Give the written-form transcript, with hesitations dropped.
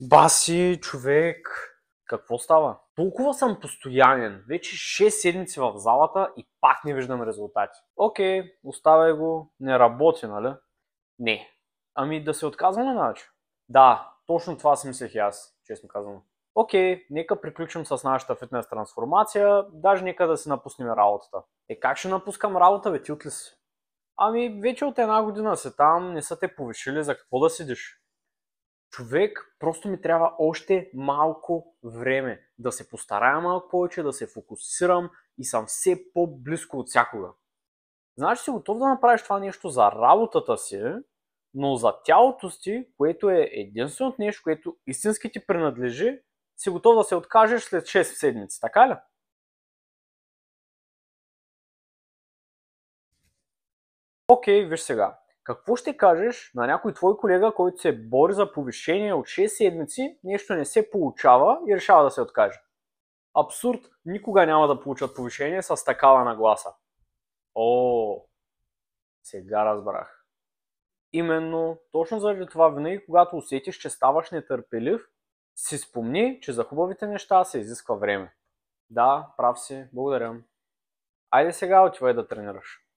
Баси, човек, какво става? Толкова съм постоянен, вече 6 седмици в залата и пак не виждам резултати. Окей, оставяй го, не работи, нали? Не. Ами да се отказваме, значи? Да, точно това си мислех и аз, честно казвам. Окей, нека приключим с нашата фитнес трансформация, даже нека да си напуснем работата. Как ще напускам работа, бе, ти от ли си? Ами, вече от една година си там, не са те повишили, за какво да седиш? Човек, просто ми трябва още малко време да се постарая малко повече, да се фокусирам и съм все по-близко от всякога. Знаеш, си готов да направиш това нещо за работата си, но за тялото си, което е единственото нещо, което истински ти принадлежи, си готов да се откажеш след 6 седмици, така ли? Окей, виж сега. Какво ще кажеш на някой твой колега, който се бори за повишение от 6 седмици, нещо не се получава и решава да се откаже? Абсурд, никога няма да получат повишение с такава нагласа. О, сега разбрах. Именно, точно заради това винаги, когато усетиш, че ставаш нетърпелив, си спомни, че за хубавите неща се изисква време. Да, прав си, благодаря. Айде сега отивай да тренираш.